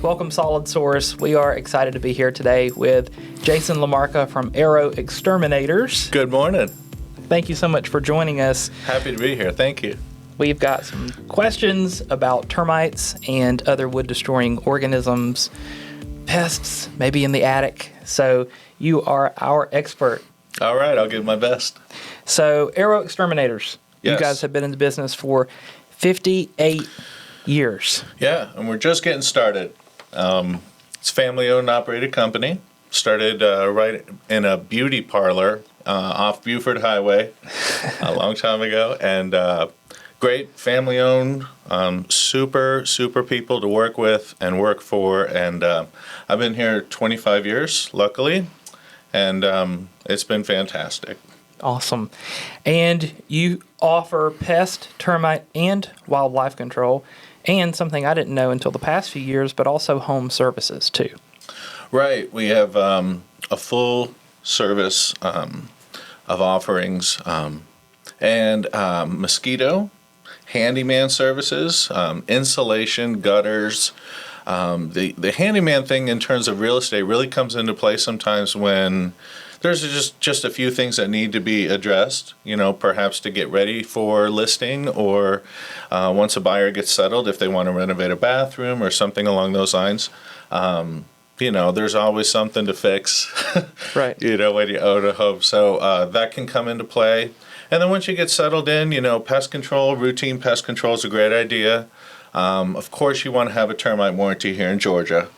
Welcome, Solid Source. We are excited to be here today with Jason LaMarca from Arrow Exterminators. Good morning. Thank you so much for joining us. Happy to be here. Thank you. We've got some questions about termites and other wood-destroying organisms, pests, maybe in the attic. So you are our expert. All right, I'll give my best. So Arrow Exterminators, Yes. You guys have been in the business for 58 years. Yeah, and we're just getting started. It's a family-owned and operated company. Started right in a beauty parlor off Buford Highway a long time ago, and great family-owned, super people to work with and work for. And I've been here 25 years, luckily, and it's been fantastic. Awesome. And you offer pest, termite, and wildlife control, and something I didn't know until the past few years, but also home services too. Right. We have a full service of offerings and mosquito, handyman services, insulation, gutters. The handyman thing in terms of real estate really comes into play sometimes when there's just a few things that need to be addressed, perhaps to get ready for listing, or once a buyer gets settled, if they want to renovate a bathroom or something along those lines. There's always something to fix, right? When you own a home. So that can come into play. And then once you get settled in, pest control, routine pest control is a great idea. Of course, you want to have a termite warranty here in Georgia.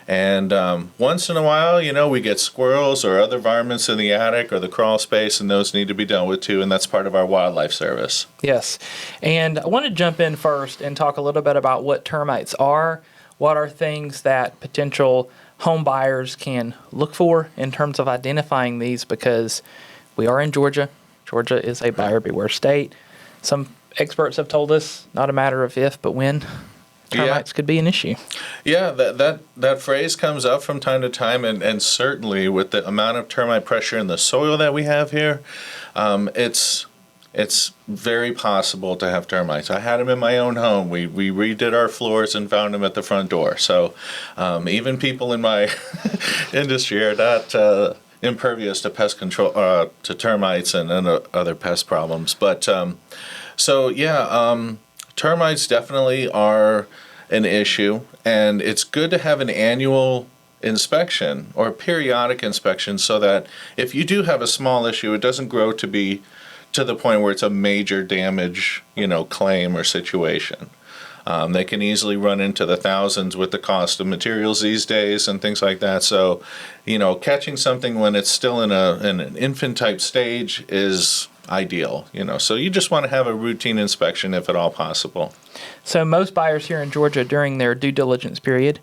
And once in a while, we get squirrels or other varmints in the attic or the crawl space, and those need to be dealt with too, and that's part of our wildlife service. Yes. And I want to jump in first and talk a little bit about what termites are. What are things that potential home buyers can look for in terms of identifying these, because we are in Georgia. Georgia is a buyer beware state. Some experts have told us not a matter of if, but when termites could be an issue. Yeah, that phrase comes up from time to time, and certainly with the amount of termite pressure in the soil that we have here, it's very possible to have termites. I had them in my own home. We redid our floors and found them at the front door. So even people in my industry are not impervious to pest control, to termites and other pest problems. But termites definitely are an issue, and it's good to have an annual inspection or periodic inspection so that if you do have a small issue, it doesn't grow to be to the point where it's a major damage, claim or situation. They can easily run into the thousands with the cost of materials these days and things like that. So, catching something when it's still in an infant type stage is ideal, so you just want to have a routine inspection if at all possible. So most buyers here in Georgia during their due diligence period,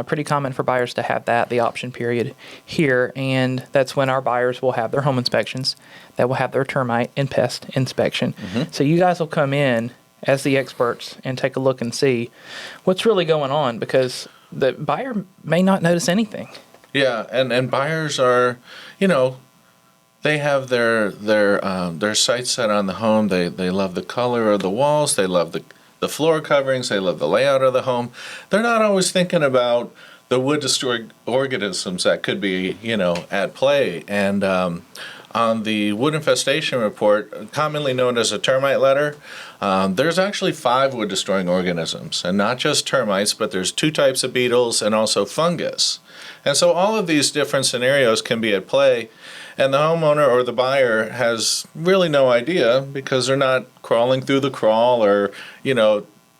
pretty common for buyers to have the option period here, and that's when our buyers will have their home inspections, that will have their termite and pest inspection. So you guys will come in as the experts and take a look and see what's really going on, because the buyer may not notice anything. Yeah, and buyers are, they have their sights set on the home. They love the color of the walls. They love the floor coverings. They love the layout of the home. They're not always thinking about the wood-destroying organisms that could be, at play. And on the wood infestation report, commonly known as a termite letter, there's actually 5 wood-destroying organisms, and not just termites, but there's 2 types of beetles and also fungus. And so all of these different scenarios can be at play, and the homeowner or the buyer has really no idea because they're not crawling through the crawl or,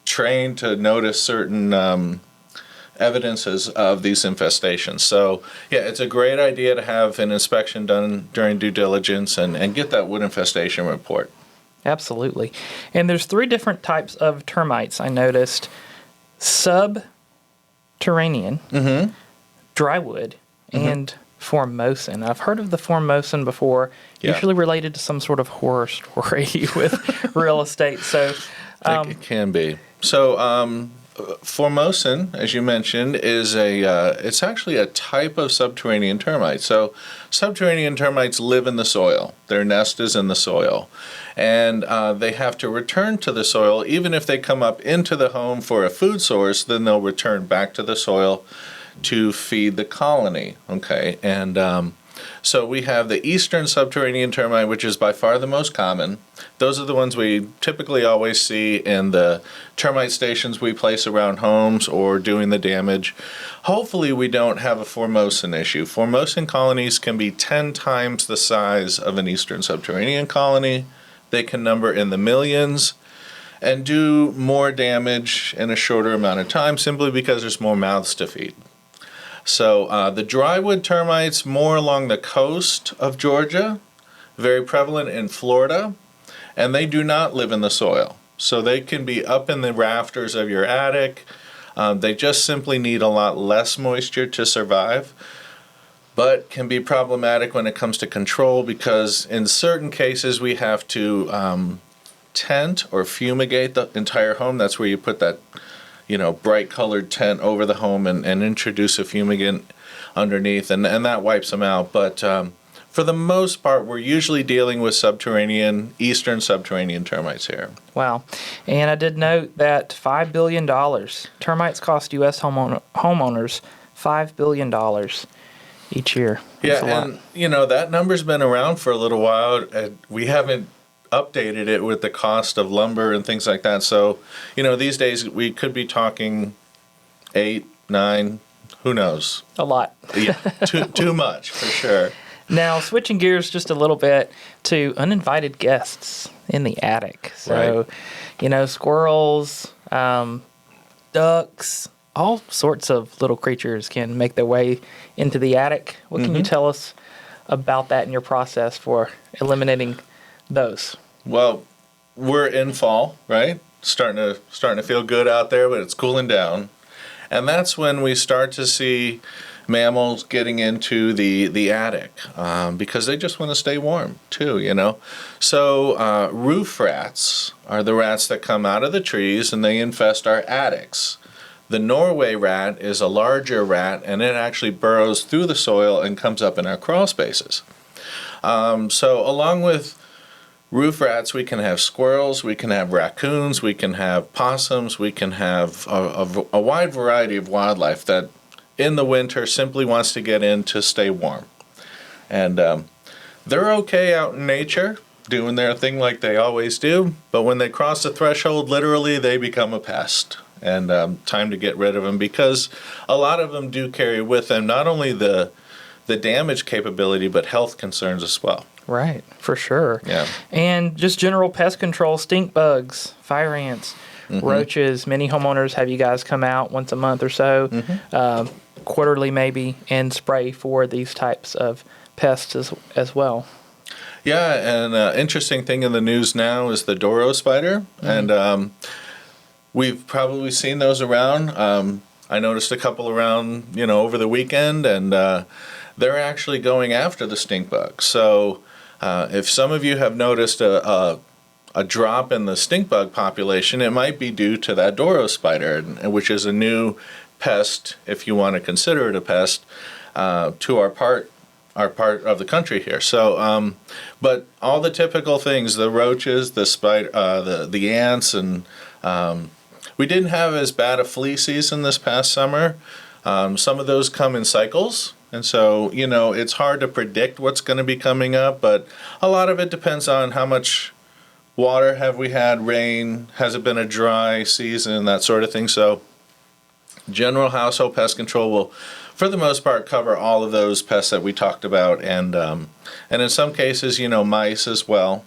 trained to notice certain evidences of these infestations. So, it's a great idea to have an inspection done during due diligence and get that wood infestation report. Absolutely. And there's 3 different types of termites I noticed: subterranean, drywood, and Formosan. I've heard of the Formosan before, usually related to some sort of horror story with real estate. So it can be. So Formosan, as you mentioned, is it's actually a type of subterranean termite. So subterranean termites live in the soil. Their nest is in the soil. And they have to return to the soil. Even if they come up into the home for a food source, then they'll return back to the soil to feed the colony. Okay, and so we have the eastern subterranean termite, which is by far the most common. Those are the ones we typically always see in the termite stations we place around homes or doing the damage. Hopefully we don't have a Formosan issue. Formosan colonies can be 10 times the size of an eastern subterranean colony. They can number in the millions and do more damage in a shorter amount of time simply because there's more mouths to feed. So the drywood termites, more along the coast of Georgia, very prevalent in Florida, and they do not live in the soil. So they can be up in the rafters of your attic. They just simply need a lot less moisture to survive, but can be problematic when it comes to control because in certain cases we have to tent or fumigate the entire home. That's where you put that bright colored tent over the home and introduce a fumigant underneath, and that wipes them out. But for the most part, we're usually dealing with eastern subterranean termites here. Wow. And I did note that $5 billion. Termites cost U.S. homeowners $5 billion each year. That's Yeah, and that number's been around for a little while. And we haven't updated it with the cost of lumber and things like that. So, these days we could be talking 8, 9, who knows? A lot. Yeah, too much for sure. Now, switching gears just a little bit to uninvited guests in the attic. So, right. Squirrels, ducks, all sorts of little creatures can make their way into the attic. What can you tell us about that in your process for eliminating those? Well, we're in fall, right? Starting to feel good out there, but it's cooling down. And that's when we start to see mammals getting into the attic because they just want to stay warm too, So roof rats are the rats that come out of the trees and they infest our attics. The Norway rat is a larger rat and it actually burrows through the soil and comes up in our crawl spaces. So along with roof rats, we can have squirrels, we can have raccoons, we can have possums, we can have a wide variety of wildlife that in the winter simply wants to get in to stay warm. And they're okay out in nature, doing their thing like they always do, but when they cross the threshold, literally they become a pest. And time to get rid of them because a lot of them do carry with them not only the damage capability, but health concerns as well. Right, for sure. Yeah. And just general pest control, stink bugs, fire ants, roaches. Many homeowners have you guys come out once a month or so, quarterly maybe, and spray for these types of pests as well. Yeah, and interesting thing in the news now is the Doro spider, and we've probably seen those around. I noticed a couple around, over the weekend, and they're actually going after the stink bug. So if some of you have noticed a drop in the stink bug population, it might be due to that Doro spider, which is a new pest, if you want to consider it a pest, to our part of the country here. So, but all the typical things, the roaches, the spider, the ants, and we didn't have as bad a flea season this past summer. Some of those come in cycles. And so, it's hard to predict what's going to be coming up, but a lot of it depends on how much water have we had, rain, has it been a dry season, that sort of thing. So general household pest control will, for the most part, cover all of those pests that we talked about, and in some cases, mice as well.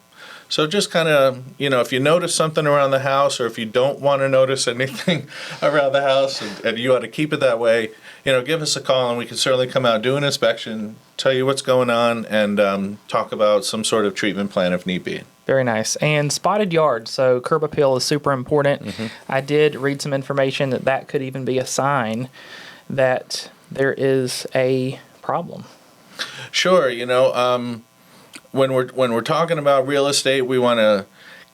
So just kind of, if you notice something around the house, or if you don't want to notice anything around the house, and you ought to keep it that way, give us a call and we can certainly come out, do an inspection, tell you what's going on, and talk about some sort of treatment plan if need be. Very nice. And spotted yards. So curb appeal is super important. I did read some information that could even be a sign that there is a problem. Sure. When we're talking about real estate, we want to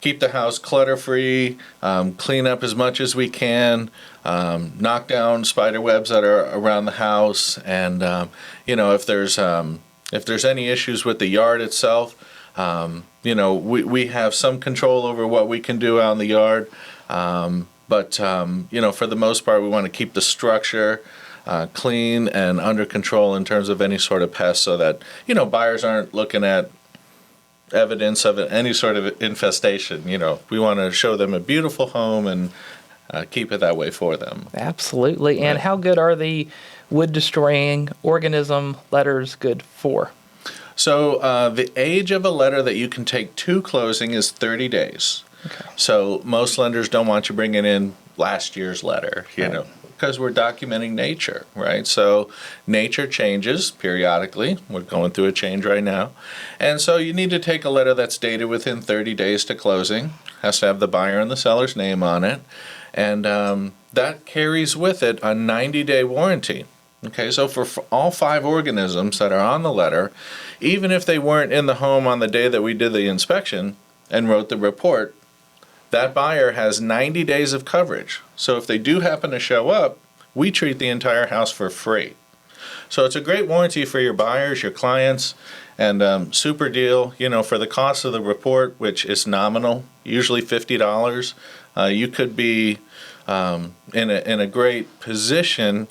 keep the house clutter-free, clean up as much as we can, knock down spider webs that are around the house, and if there's any issues with the yard itself, we have some control over what we can do out in the yard. But for the most part, we want to keep the structure clean and under control in terms of any sort of pests, so that buyers aren't looking at evidence of any sort of infestation. We want to show them a beautiful home and keep it that way for them. Absolutely. And how good are the wood-destroying organism letters good for? So the age of a letter that you can take to closing is 30 days. Okay. So most lenders don't want you bringing in last year's letter, because we're documenting nature, right? So nature changes periodically. We're going through a change right now. And so you need to take a letter that's dated within 30 days to closing. Has to have the buyer and the seller's name on it. And that carries with it a 90-day warranty. Okay, so for all 5 organisms that are on the letter, even if they weren't in the home on the day that we did the inspection and wrote the report, that buyer has 90 days of coverage. So if they do happen to show up, we treat the entire house for free. So it's a great warranty for your buyers, your clients, and super deal, for the cost of the report, which is nominal, usually $50. You could be in a great position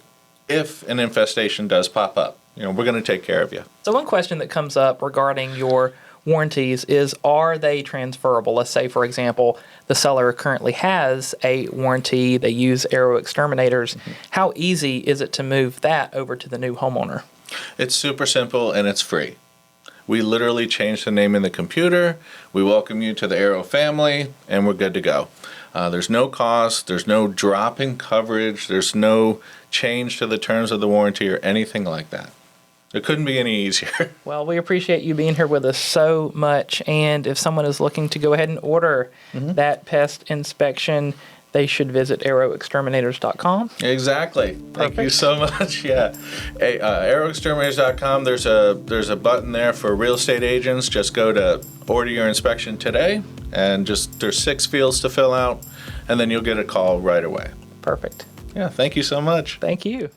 if an infestation does pop up. We're going to take care of you. So one question that comes up regarding your warranties is, are they transferable? Let's say, for example, the seller currently has a warranty. They use Arrow Exterminators. Mm-hmm. How easy is it to move that over to the new homeowner? It's super simple and it's free. We literally change the name in the computer. We welcome you to the Aero family, and we're good to go. There's no cost. There's no drop in coverage. There's no change to the terms of the warranty or anything like that. It couldn't be any easier. Well, we appreciate you being here with us so much. And if someone is looking to go ahead and order that pest inspection, they should visit arrowexterminators.com. Exactly. Thank you so much. Yeah. Hey, arrowexterminators.com, there's a button there for real estate agents. Just go to order your inspection today, and there's 6 fields to fill out, and then you'll get a call right away. Perfect. Yeah, thank you so much. Thank you.